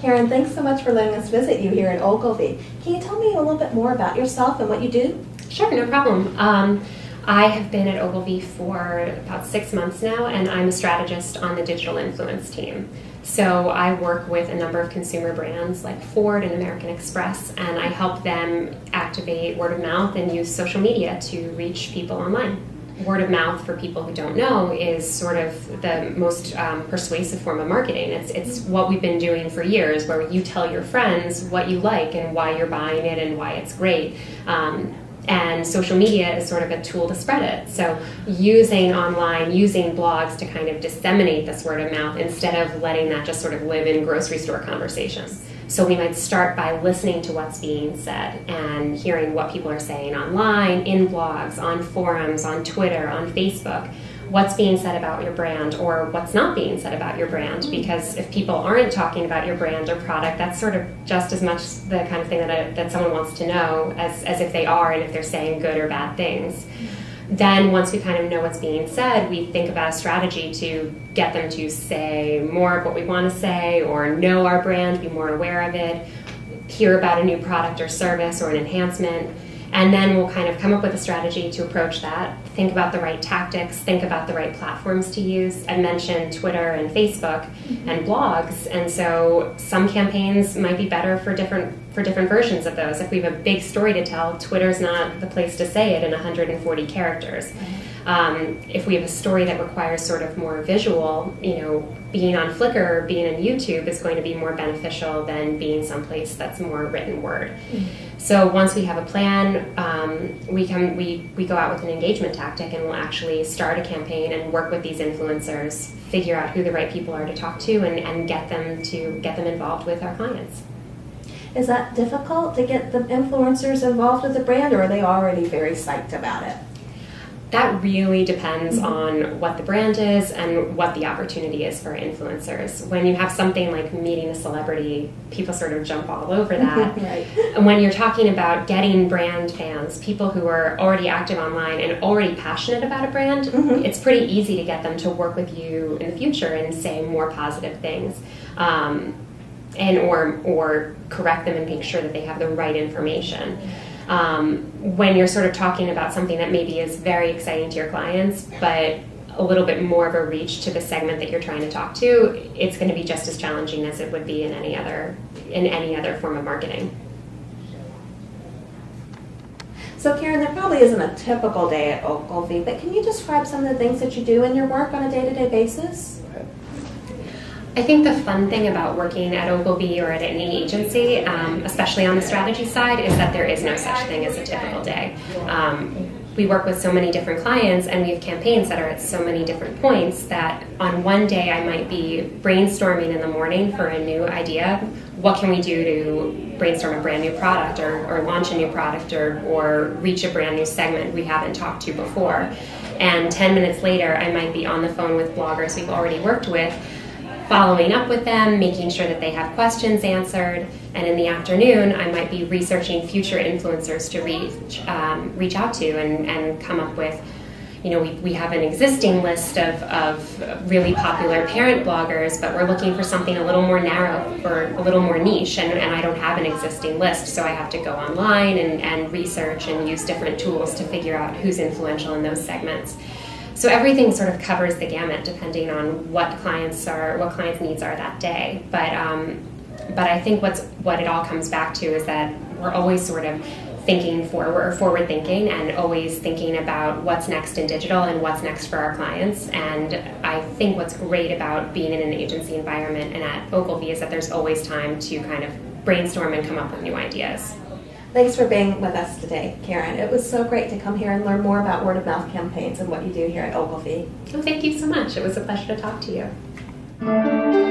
Karen, thanks so much for letting us visit you here in Ogilvy. Can you tell me a little bit more about yourself and what you do? Sure, no problem. I have been at Ogilvy for about 6 months now, and I'm a strategist on the digital influence team. So I work with a number of consumer brands like Ford and American Express, and I help them activate word of mouth and use social media to reach people online. Word of mouth, for people who don't know, is sort of the most persuasive form of marketing. It's what we've been doing for years, where you tell your friends what you like and why you're buying it and why it's great. And social media is sort of a tool to spread it. So using online, using blogs to kind of disseminate this word of mouth instead of letting that just sort of live in grocery store conversations. So we might start by listening to what's being said and hearing what people are saying online, in blogs, on forums, on Twitter, on Facebook, what's being said about your brand or what's not being said about your brand. Because if people aren't talking about your brand or product, that's sort of just as much the kind of thing that someone wants to know as if they are, and if they're saying good or bad things. Then once we kind of know what's being said, we think about a strategy to get them to say more of what we want to say, or know our brand, be more aware of it, hear about a new product or service or an enhancement. And then we'll kind of come up with a strategy to approach that, think about the right tactics, think about the right platforms to use. I mentioned Twitter and Facebook and blogs, and so some campaigns might be better for different versions of those. If we have a big story to tell, Twitter's not the place to say it in 140 characters. If we have a story that requires sort of more visual, being on Flickr or being on YouTube is going to be more beneficial than being someplace that's more written word. So once we have a plan, we go out with an engagement tactic, and we'll actually start a campaign and work with these influencers, figure out who the right people are to talk to, and get them involved with our clients. Is that difficult to get the influencers involved with the brand, or are they already very psyched about it? That really depends on what the brand is and what the opportunity is for influencers. When you have something like meeting a celebrity, people sort of jump all over that. Right. And when you're talking about getting brand fans, people who are already active online and already passionate about a brand, it's pretty easy to get them to work with you in the future and say more positive things. And or correct them and make sure that they have the right information. When you're sort of talking about something that maybe is very exciting to your clients, but a little bit more of a reach to the segment that you're trying to talk to, it's going to be just as challenging as it would be in any other form of marketing. So Karen, there probably isn't a typical day at Ogilvy, but can you describe some of the things that you do in your work on a day-to-day basis? I think the fun thing about working at Ogilvy or at any agency, especially on the strategy side, is that there is no such thing as a typical day. We work with so many different clients, and we have campaigns that are at so many different points that on one day I might be brainstorming in the morning for a new idea. What can we do to brainstorm a brand new product or launch a new product or reach a brand new segment we haven't talked to before? And 10 minutes later, I might be on the phone with bloggers we've already worked with, following up with them, making sure that they have questions answered, and in the afternoon I might be researching future influencers to reach out to and come up with, we have an existing list of really popular parent bloggers, but we're looking for something a little more narrow or a little more niche, and I don't have an existing list, so I have to go online and research and use different tools to figure out who's influential in those segments. So everything sort of covers the gamut depending on what clients' needs are that day. But I think what it all comes back to is that we're always sort of forward thinking, and always thinking about what's next in digital and what's next for our clients. And I think what's great about being in an agency environment and at Ogilvy is that there's always time to kind of brainstorm and come up with new ideas. Thanks for being with us today, Karen. It was so great to come here and learn more about word-of-mouth campaigns and what you do here at Ogilvy. Oh, thank you so much. It was a pleasure to talk to you.